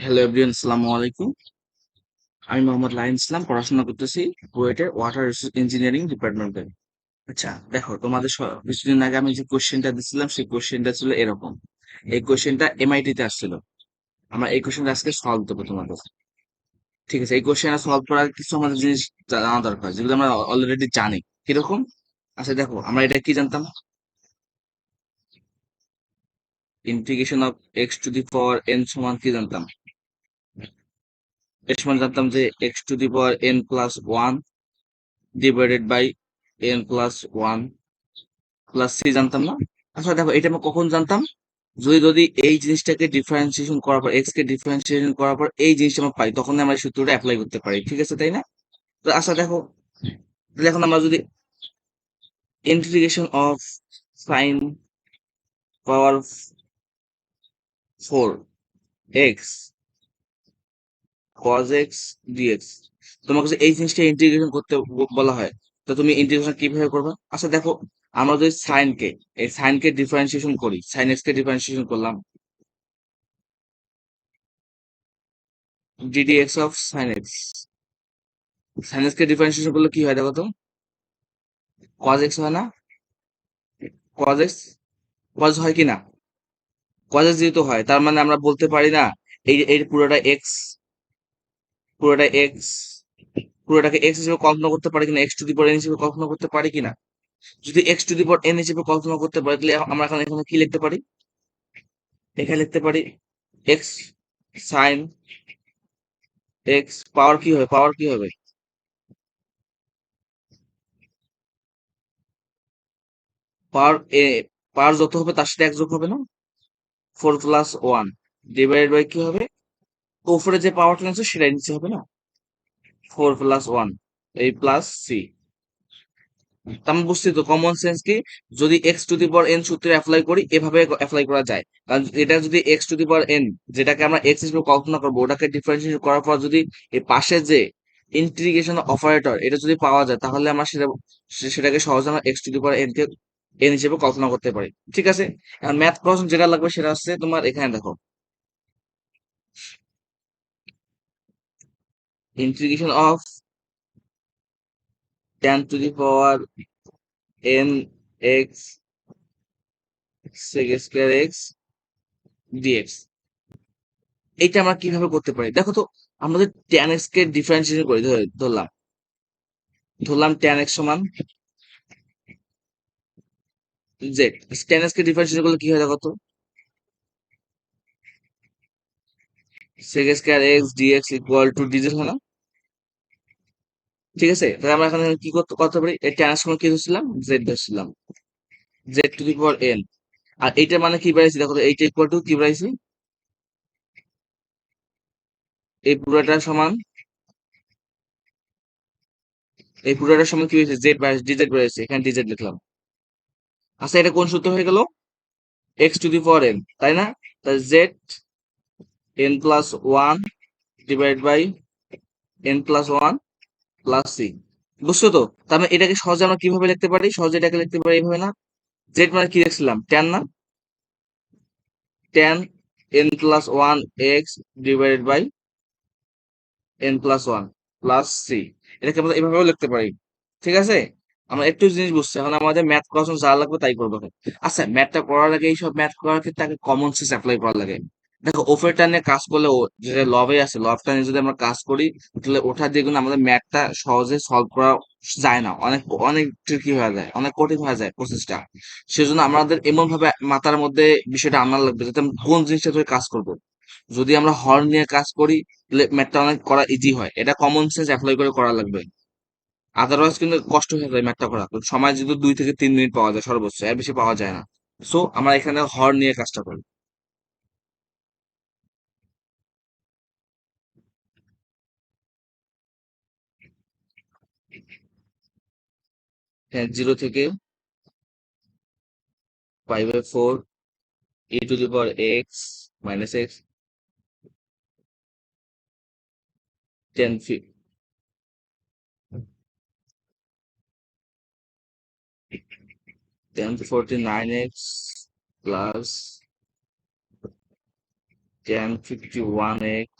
Hello everyone, আসসালামু আলাইকুম। আমি মোহাম্মদ লাহিন ইসলাম, পড়াশোনা করতেছি বুয়েটের ওয়াটার রিসোর্স ইঞ্জিনিয়ারিং ডিপার্টমেন্টে। আচ্ছা দেখো, তোমাদের কিছুদিন আগে আমি যে কোশ্চেনটা দিছিলাম সেই কোশ্চেনটা ছিল এরকম। এই কোশ্চেনটা এমআইটি তে আসছিল। আমরা এই কোশ্চেনটা আজকে সলভ দেবো তোমাদের। ঠিক আছে, এই কোশ্চেনটা সলভ করার কিছু আমাদের জিনিস জানা দরকার, যেগুলো আমরা অলরেডি জানি। কিরকম? আচ্ছা দেখো, আমরা এটা কি জানতাম? Integration of x to the power n সমান কি জানতাম? এর সমান জানতাম যে x to the power n plus one divided by n plus one plus c জানতাম না? আচ্ছা দেখো, এটা আমরা কখন জানতাম? যদি যদি এই জিনিসটাকে ডিফারেন্সিয়েশন করার পর, এক্স কে ডিফারেন্সিয়েশন করার পর এই জিনিসটা আমরা পাই, তখন আমরা এই সূত্রটা অ্যাপ্লাই করতে পারি। ঠিক আছে, তাই না? তো আচ্ছা দেখো, তাহলে এখন আমরা যদি integration of sine power four x cos x dx, তোমাকে যদি এই জিনিসটা ইন্টিগ্রেশন করতে বলা হয়, তো তুমি ইন্টিগ্রেশন কিভাবে করবে? আচ্ছা দেখো, আমরা যদি সাইনকে, এই সাইনকে ডিফারেন্সিয়েশন করি, সাইন এক্স কে ডিফারেন্সিয়েশন করলাম, ddx of sine x, sine x কে ডিফারেন্সিয়েশন করলে কি হয় দেখো তো? কজ এক্স হয় না? কজ এক্স, কজ হয় কি না? কজ এক্স যেহেতু হয়, তার মানে আমরা বলতে পারি না এই এই পুরোটা এক্স, পুরোটা এক্স, পুরোটাকে এক্স হিসেবে কল্পনা করতে পারি কিনা, x to the power N হিসেবে কল্পনা করতে পারি কিনা? যদি x to the power N হিসেবে কল্পনা করতে পারি, তাহলে আমরা এখন এখানে কি লিখতে পারি? এখানে লিখতে পারি এক্স সাইন এক্স পাওয়ার কি হবে, পাওয়ার কি হবে? পাওয়ার এ, পাওয়ার যত হবে তার সাথে এক যোগ হবে না? Four plus one divided by কি হবে? উপরে যে পাওয়ারটা আছে সেটাই নিচে হবে না? ফোর প্লাস ওয়ান এই প্লাস সি। আমি বুঝছি তো, কমন সেন্স কি? যদি x to the power N সূত্রে অ্যাপ্লাই করি, এভাবে অ্যাপ্লাই করা যায়। কারণ এটা যদি x to the power N, যেটাকে আমরা এক্স হিসেবে কল্পনা করবো, ওটাকে ডিফারেন্সিয়েট করার পর যদি এই পাশে যে ইন্টিগ্রেশন অপারেটর এটা যদি পাওয়া যায়, তাহলে আমরা সেটাকে সহজে আমরা x to the power N K N হিসেবে কল্পনা করতে পারি। ঠিক আছে, এখন ম্যাথ প্রশ্ন যেটা লাগবে সেটা হচ্ছে তোমার এখানে দেখো, integration of tan to the power n x sec square x dx, এইটা আমরা কিভাবে করতে পারি দেখো তো। আমরা যদি tan x কে ডিফারেন্সিয়েশন করি, ধরলাম ধরলাম tan x সমান z, tan x কে ডিফারেন্সিয়েশন করলে কি হয় দেখো তো? sec square x dx equal to dz হয় না? ঠিক আছে, তাহলে আমরা এখানে কি করতে করতে পারি? এই tan x সমান কি ধরছিলাম? z ধরছিলাম, z two the power n। আর এইটার মানে কি বাড়াইছি দেখো তো, এইটা ইকুয়াল টু কি বাড়াইছি? এই পুরোটা সমান, এই পুরোটা সমান কি হয়েছে? z বাড়াইছে, dz বাড়াইছে, এখানে dz লিখলাম। আচ্ছা এটা কোন সূত্র হয়ে গেল? x to the power n, তাই না? তাহলে z n plus one divide by n plus one plus c. বুঝছো তো? তার মানে এটাকে সহজে আমরা কিভাবে লিখতে পারি? সহজে এটাকে লিখতে পারি এইভাবে না? জেড মানে কি লিখছিলাম? ট্যান না? Tan n plus one x divided by n plus one plus c. এটাকে আমরা এভাবেও লিখতে পারি। ঠিক আছে, আমরা একটু জিনিস বুঝছি, এখন আমাদের ম্যাথ প্রশ্ন যা লাগবে তাই করবো এখন। আচ্ছা, ম্যাথটা করার আগে, এইসব ম্যাথ করার ক্ষেত্রে আগে কমন সেন্স অ্যাপ্লাই করা লাগে। দেখো ওপরটা নিয়ে কাজ করলে, যে লবে আছে, লবটা নিয়ে যদি আমরা কাজ করি, তাহলে ওটা দিয়ে কিন্তু আমাদের ম্যাথটা সহজে সলভ করা যায় না, অনেক অনেক ট্রিকি হয়ে যায়, অনেক কঠিন হয়ে যায় প্রসেসটা। সেজন্য আমাদের এমন ভাবে মাথার মধ্যে বিষয়টা আনার লাগবে যাতে আমরা কোন জিনিসটা ধরে কাজ করব। যদি আমরা হর নিয়ে কাজ করি, তাহলে ম্যাথটা অনেক করা ইজি হয়, এটা কমন সেন্স অ্যাপ্লাই করে করা লাগবে। আদারওয়াইজ কিন্তু কষ্ট হয়ে যায় ম্যাথটা করা, সময় যদি 2 থেকে 3 মিনিট পাওয়া যায় সর্বোচ্চ, এর বেশি পাওয়া যায় না। সো আমরা এখানে হর নিয়ে কাজটা করি। হ্যাঁ, 0 থেকে 5/4 e⁻x - x 10 10 to 49x plus tan 51x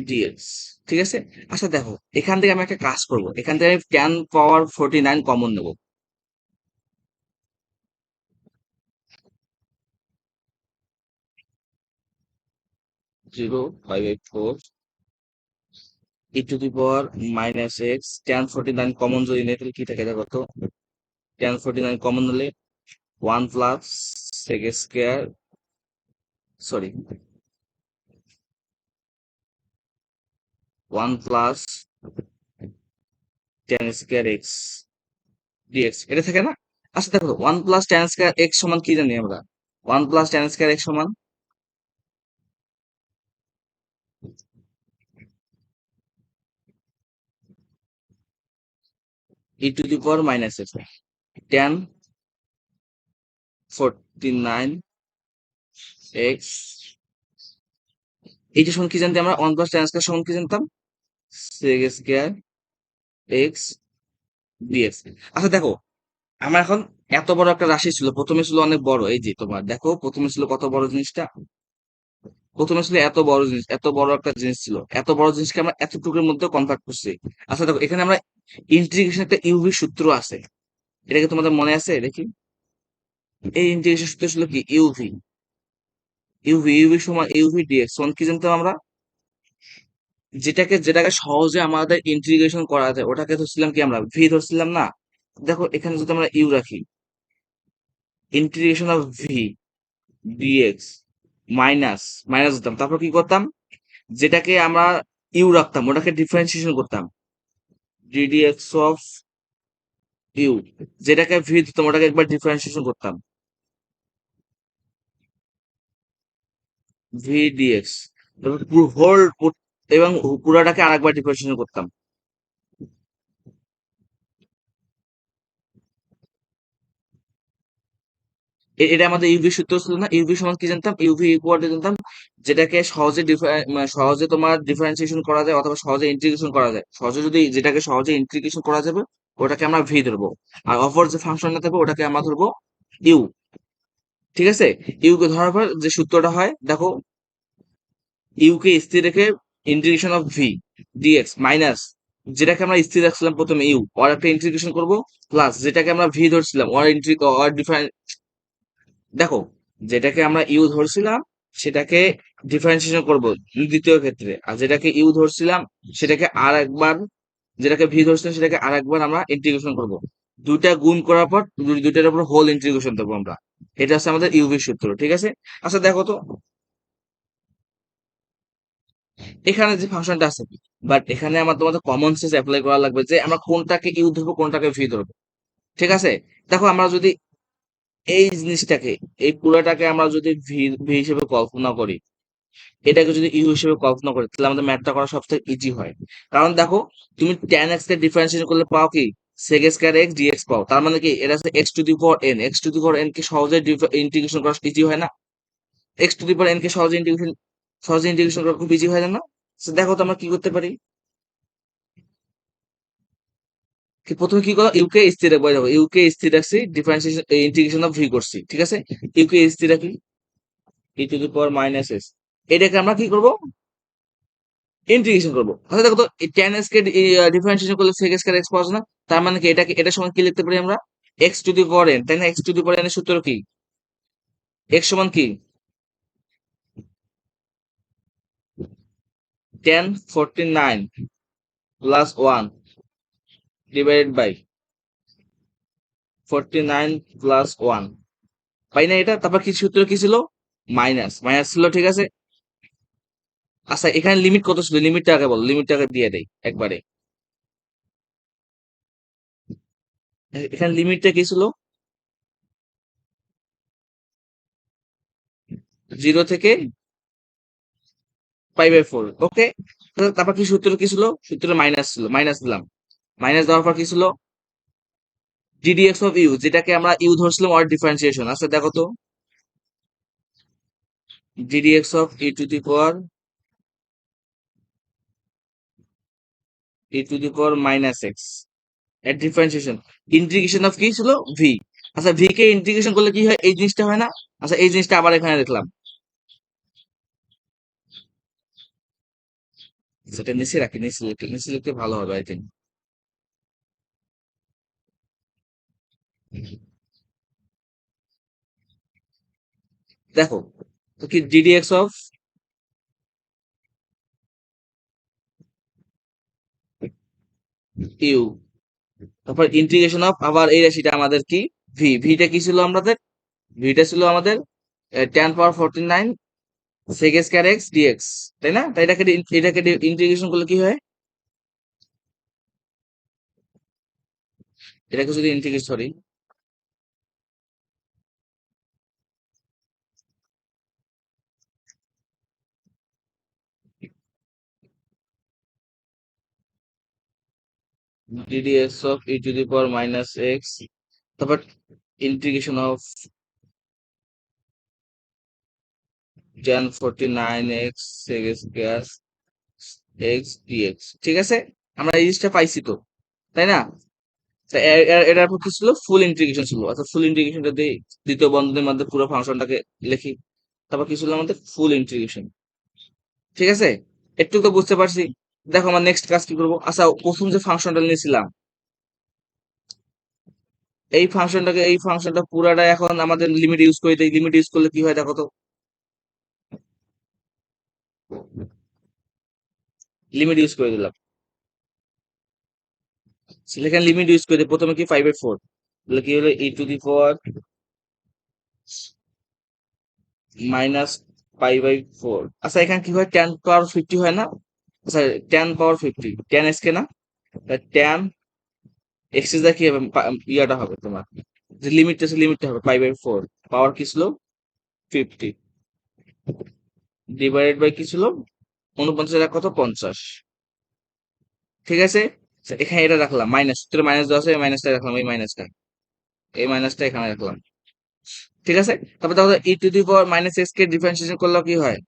dx, ঠিক আছে। আচ্ছা দেখো, এখান থেকে আমি একটা কাজ করব, এখান থেকে আমি tan পাওয়ার 49 কমন নেব। 0 5 8 4 e⁻⁻x tan 49 কমন যদি নেই তাহলে কি থাকে দেখো তো। tan 49 কমন নিলে 1 plus sec square, sorry, 1 plus tan² x dx, এটা থাকে না। আচ্ছা দেখো, 1 প্লাস tan² x সমান কি জানি আমরা? 1 প্লাস tan² x সমান e⁻⁻x tan 49x, এইটা সমান কি জানতাম আমরা? 1 প্লাস tan² সমান কি জানতাম? sec² x dx। আচ্ছা দেখো, আমার এখন এত বড় একটা রাশি ছিল, প্রথমে ছিল অনেক বড়, এই যে তোমার দেখো প্রথমে ছিল কত বড় জিনিসটা, প্রথমে ছিল এত বড় জিনিস, এত বড় একটা জিনিস ছিল, এত বড় জিনিসকে আমরা এতটুকুর মধ্যে কনভার্ট করছি। আচ্ছা দেখো, এখানে আমরা ইন্টিগ্রেশন একটা ইউভি সূত্র আছে, এটা কি তোমাদের মনে আছে দেখি? এই ইন্টিগ্রেশন সূত্র ছিল কি? ইউভি, ইউভি সমান ইউভি ডিএক্স সমান কি জানতাম আমরা? যেটাকে যেটাকে সহজে আমাদের ইন্টিগ্রেশন করা যায় ওটাকে ধরছিলাম কি আমরা? ভি ধরছিলাম না? দেখো এখানে যদি আমরা ইউ রাখি, integration of v dx minus, minus দিতাম, তারপর কি করতাম? যেটাকে আমরা ইউ রাখতাম ওটাকে ডিফারেন্সিয়েশন করতাম, ডিডিএক্স অফ ইউ, যেটাকে ভি দিতাম ওটাকে একবার ডিফারেন্সিয়েশন করতাম, ভি ডিএক্স, তারপর পুরো হোল, এবং পুরাটাকে আরেকবার ডিফারেন্সিয়েশন করতাম। এটা আমাদের ইউভি সূত্র ছিল না? ইউভি সমান কি জানতাম? ইউভি ইকুয়াল টু জানতাম যেটাকে সহজে মানে সহজে তোমার ডিফারেন্সিয়েশন করা যায় অথবা সহজে ইন্টিগ্রেশন করা যায়, সহজে যদি যেটাকে সহজে ইন্টিগ্রেশন করা যাবে ওটাকে আমরা ভি ধরবো, আর অপর যে ফাংশনটা থাকবে ওটাকে আমরা ধরবো ইউ, ঠিক আছে। ইউ কে ধরার পর যে সূত্রটা হয় দেখো, ইউ কে স্থির রেখে integration of v dx minus, যেটাকে আমরা স্থির রাখছিলাম প্রথমে ইউ, আর একটা ইন্টিগ্রেশন করব, প্লাস যেটাকে আমরা ভি ধরছিলাম আর দেখো, যেটাকে আমরা ইউ ধরছিলাম সেটাকে ডিফারেন্সিয়েশন করব দ্বিতীয় ক্ষেত্রে, আর যেটাকে ইউ ধরছিলাম সেটাকে আর একবার, যেটাকে ভি ধরছিলাম সেটাকে আর একবার আমরা ইন্টিগ্রেশন করব, দুইটা গুণ করার পর দুইটার উপর হোল ইন্টিগ্রেশন দেবো আমরা। এটা হচ্ছে আমাদের ইউভি সূত্র, ঠিক আছে। আচ্ছা দেখো তো, এখানে যে ফাংশনটা আছে, বাট এখানে আমার তোমাদের কমন সেন্স অ্যাপ্লাই করা লাগবে যে আমরা কোনটাকে ইউ ধরবো কোনটাকে ভি ধরবো, ঠিক আছে। দেখো আমরা যদি এই জিনিসটাকে, এই পুরোটাকে আমরা যদি ভি ভি হিসেবে কল্পনা করি, এটাকে যদি ইউ হিসেবে কল্পনা করি তাহলে আমাদের ম্যাথটা করা সবথেকে ইজি হয়। কারণ দেখো, তুমি tan x কে ডিফারেন্সিয়েট করলে পাও কি? sec² x dx পাও, তার মানে কি এটা হচ্ছে x⁻n, x⁻n কে সহজে ইন্টিগ্রেশন করা ইজি হয় না? x⁻n কে সহজে ইন্টিগ্রেশন করা খুব ইজি হয় না? So দেখো তো আমরা কি করতে পারি। প্রথমে কি করো, ইউকে স্থির রাখবো, দেখো ইউকে স্থির রাখছি, ডিফারেন্সিয়েশন ইন্টিগ্রেশন অফ ভি করছি, ঠিক আছে। ইউকে স্থির রাখি, e⁻⁻s, এটাকে আমরা কি করব? ইন্টিগ্রেশন করবো। আচ্ছা দেখো তো, tan s কে ডিফারেন্সিয়েশন করলে sec² x পাওয়া যায় না? তার মানে কি এটাকে, এটা সমান কি লিখতে পারি আমরা? x⁻n, তাই না? x⁻n এর সূত্র কি? x সমান কি? tan 49 plus 1 divided by 49 plus 1, পাই না এটা? তারপর কি সূত্র কি ছিল? মাইনাস, মাইনাস ছিল, ঠিক আছে। আচ্ছা এখানে লিমিট কত ছিল? লিমিটটা আগে বল, লিমিটটা আগে দিয়ে দেই একবারে। এখানে লিমিটটা কি ছিল? 0 থেকে π/4, ওকে। তারপর কি সূত্র কি ছিল? সূত্র মাইনাস ছিল, মাইনাস দিলাম, মাইনাস দেওয়ার পর কি ছিল? ডিডিএক্স অফ ইউ, যেটাকে আমরা ইউ ধরছিলাম অর ডিফারেন্সিয়েশন। আচ্ছা দেখো তো, ডিডিএক্স অফ e⁻⁻x এর ডিফারেন্সিয়েশন, ইন্টিগ্রেশন অফ কি ছিল? ভি। আচ্ছা ভি কে ইন্টিগ্রেশন করলে কি হয়, এই জিনিসটা হয় না? আচ্ছা এই জিনিসটা আবার এখানে দেখলাম, সেটা নিচে রাখি, নিচে লিখতে ভালো হবে আই থিঙ্ক। দেখো, তো কি ডিডিএক্স অফ ইউ, তারপর ইন্টিগ্রেশন অফ আবার এই রাশিটা আমাদের কি, ভিটা কি ছিল আমাদের, ভিটা ছিল আমাদের 10 পাওয়ার 49 সেক স্কয়ার এক্স ডিএক্স, তাই না? তাই এটাকে ইন্টিগ্রেশন করলে কি হয়, এটাকে যদি integrate, sorry, d d x of e to the power minus x, তারপর integration of 10 49 x sec square x d x, ঠিক আছে? আমরা এই জিনিসটা পাইছি তো, তাই না? তা এটার পর কি ছিল, ফুল ইন্টিগ্রেশন ছিল। অর্থাৎ ফুল ইন্টিগ্রেশনটা দিয়ে দ্বিতীয় বন্ধনীর মধ্যে পুরো ফাংশনটাকে লিখি, তারপর কি ছিল আমাদের, ফুল ইন্টিগ্রেশন, ঠিক আছে? একটু তো বুঝতে পারছি। দেখো আমার নেক্সট কাজ কি করবো, আচ্ছা প্রথম যে ফাংশনটা নিয়েছিলাম, এই ফাংশনটা পুরাটা এখন আমাদের লিমিট ইউজ করে দিই, লিমিট ইউজ করলে কি হয় দেখো তো, লিমিট ইউজ করে দিলাম, সেখানে লিমিট ইউজ করে দিই, প্রথমে কি 5/4, তাহলে কি হলো ই টু দি পাওয়ার -π/4। আচ্ছা এখানে কি হয়, 10 পাওয়ার 50 হয় না? আচ্ছা 10 পাওয়ার 50 10 না, ট্যান এক্স এর কি হবে, ইয়াটা হবে তোমার, যে লিমিটটা আছে লিমিটটা হবে 5/4, পাওয়ার কি ছিল 50, ডিভাইডেড বাই কি ছিল 49 কত 50, ঠিক আছে? আচ্ছা, এখানে এটা রাখলাম মাইনাস, সূত্রে মাইনাস দেওয়া আছে, এই মাইনাসটা রাখলাম, এই মাইনাসটা এখানে রাখলাম, ঠিক আছে? তারপর দেখো e to the power minus x কে ডিফারেন্সিয়েশন করলে কি হয়,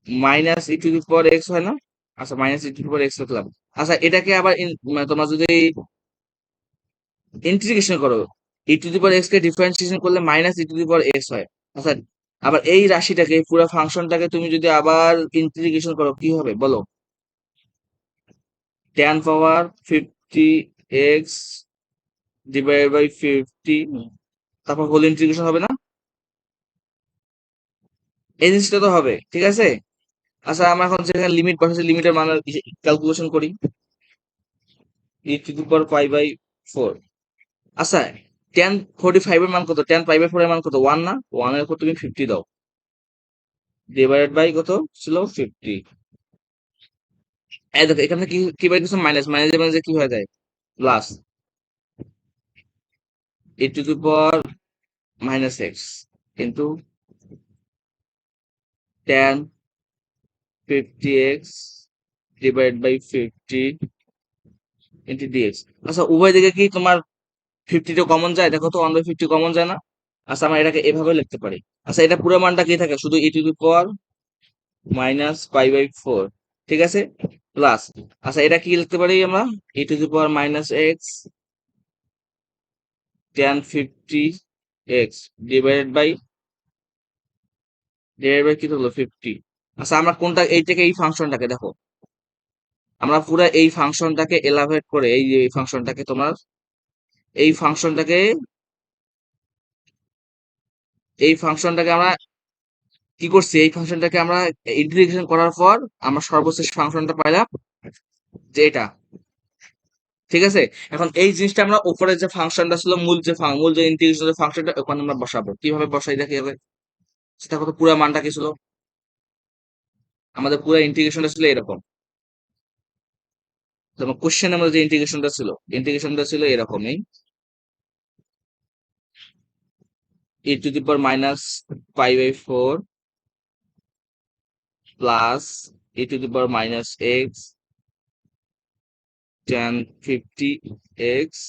minus e to the power x হয় না? আচ্ছা minus e to the power x রাখলাম। আচ্ছা এটাকে আবার মানে তোমার যদি ইন্টিগ্রেশন করো, e to the power x কে ডিফারেন্সিয়েশন করলে minus e to the power x হয়। আচ্ছা আবার এই রাশিটাকে, এই পুরো ফাংশনটাকে তুমি যদি আবার ইন্টিগ্রেশন করো কি হবে বলো, 10 পাওয়ার 50 এক্স ডিভাইডেড বাই 50, তারপর হোল ইন্টিগ্রেশন হবে না? এই জিনিসটা তো হবে, ঠিক আছে? আচ্ছা আমরা এখন যেখানে লিমিট বসাচ্ছি, লিমিটের মান ক্যালকুলেশন করি, ই টু দি পাওয়ার π/4। আচ্ছা 10 45 এর মান কত, 10 π/4 এর মান কত, 1 না? 1 এর উপর তুমি 50 দাও, ডিভাইডেড বাই কত ছিল 50। এই দেখো এখানে কি কি বাই কিছু মাইনাস, মাইনাস মাইনাস কি হয়ে যায়, plus e to the power minus x into 10 50 x divide by 50 into dx. আচ্ছা উভয় দিকে কি তোমার 50টা কমন যায়, দেখো তো 1/50 কমন যায় না? আচ্ছা আমরা এটাকে এভাবে লিখতে পারি। আচ্ছা এটা পুরো মানটা কি থাকে, শুধু ই টু দি পাওয়ার -π/4, ঠিক আছে? প্লাস, আচ্ছা এটা কি লিখতে পারি আমরা, e to the power minus x 10 50 x divided by, কি হলো 50। আচ্ছা আমরা কোনটা, এইটাকে এই ফাংশনটাকে দেখো, আমরা পুরো এই ফাংশনটাকে এলাভেট করে, এই যে এই ফাংশনটাকে তোমার, এই ফাংশনটাকে এই ফাংশনটাকে আমরা কি করছি, এই ফাংশনটাকে আমরা ইন্টিগ্রেশন করার পর আমরা সর্বশেষ ফাংশনটা পাইলাম, যে এটা, ঠিক আছে? এখন এই জিনিসটা আমরা উপরে যে ফাংশনটা ছিল, মূল যে ইন্টিগ্রেশন ফাংশনটা, ওখানে আমরা বসাবো, কিভাবে বসাই দেখি হবে, সেটা কত, পুরো মানটা কি ছিল, আমাদের পুরো ইন্টিগ্রেশনটা ছিল এরকম, যেমন কোশ্চেন আমাদের যে ইন্টিগ্রেশনটা ছিল এরকমই, e to the power -π/4 plus e to the power minus x 10 50 x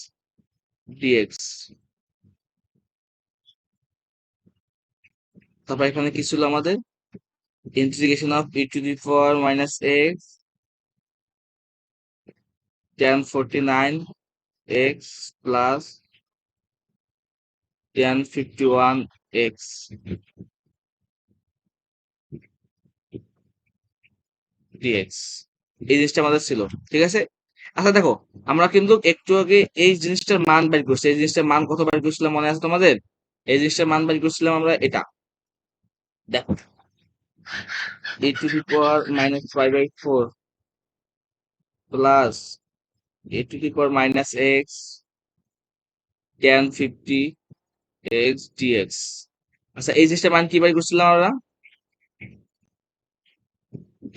d x. তারপর এখানে কি ছিল আমাদের, integration of e to the power minus x 10 49 x plus tan 51x dx, এই জিনিসটা আমাদের ছিল। ঠিক আছে, আচ্ছা দেখো, আমরা কিন্তু একটু আগে এই জিনিসটার মান বের করছি। এই জিনিসটার মান কত বের করছিলাম মনে আছে তোমাদের? এই জিনিসটার মান বের করছিলাম আমরা এটা, দেখো, a⁻⁻4 plus a⁻−x tan 50x dx। আচ্ছা, এই জিনিসটার মান কি বের করছিলাম আমরা?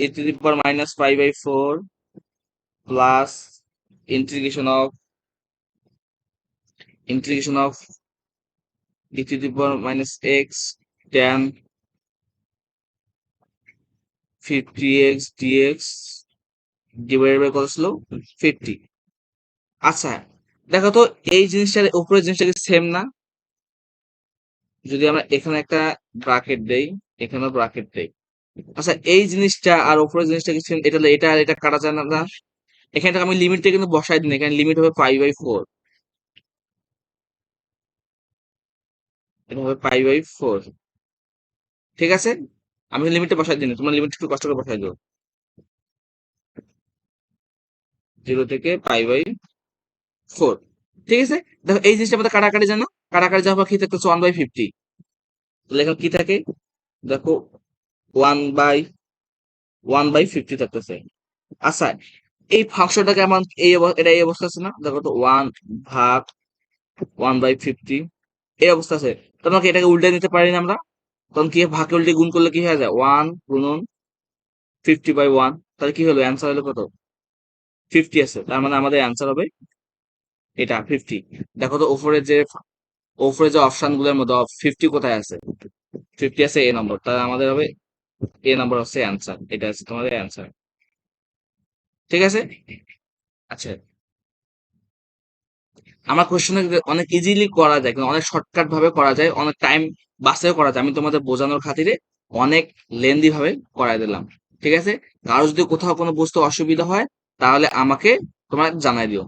a⁻⁻4 plus integration of e⁻−x tan 50x dx divided by কত ছিল? 50। আচ্ছা দেখো তো, এই জিনিসটার উপরের জিনিসটা কি সেম না? যদি আমরা এখানে একটা ব্রাকেট দেই, এখানেও ব্রাকেট দেই, আচ্ছা এই জিনিসটা আর উপরের জিনিসটা কি সেম? এটা এটা আর এটা কাটা যায় না না? এখানে থেকে আমি লিমিটটা কিন্তু বসাই দিই, এখানে লিমিট হবে π/4, এটা হবে π/4। ঠিক আছে, আমি লিমিটটা বসাই দিই, তোমার লিমিট একটু কষ্ট করে বসাই দিও, 0 থেকে π/4। ঠিক আছে, দেখো এই জিনিসটা আমাদের কাটাকাটি জানো, কাটাকাটি যাওয়ার কি থাকতেছে? 1/50। তাহলে এখানে কি থাকে? দেখো, 1/50 থাকতেছে। আচ্ছা, এই ফাংশনটাকে আমার এটা এই অবস্থা আছে না? দেখো তো, 1/1/50 এই অবস্থা আছে। তোমাকে এটাকে উল্টে নিতে পারি না আমরা? তখন কি ভাগে উল্টে গুণ করলে কি হয়ে যায়? 1 × 50/1, তাহলে কি হলো? অ্যান্সার হলো কত? 50 আছে, তার মানে আমাদের অ্যান্সার হবে এটা 50। দেখো তো উপরে যে অপশন গুলোর মধ্যে 50 কোথায় আছে? 50 আছে এ নম্বর, তাহলে আমাদের হবে এ নম্বর হচ্ছে অ্যান্সার, এটা আছে তোমাদের অ্যান্সার। ঠিক আছে, আচ্ছা, আমার কোশ্চেন অনেক ইজিলি করা যায়, কিন্তু অনেক শর্টকাট ভাবে করা যায়, অনেক টাইম বাঁচাও করা যায়। আমি তোমাদের বোঝানোর খাতিরে অনেক লেন্দি ভাবে করাই দিলাম। ঠিক আছে, কারো যদি কোথাও কোনো বুঝতে অসুবিধা হয় তাহলে আমাকে তোমরা জানাই দিও।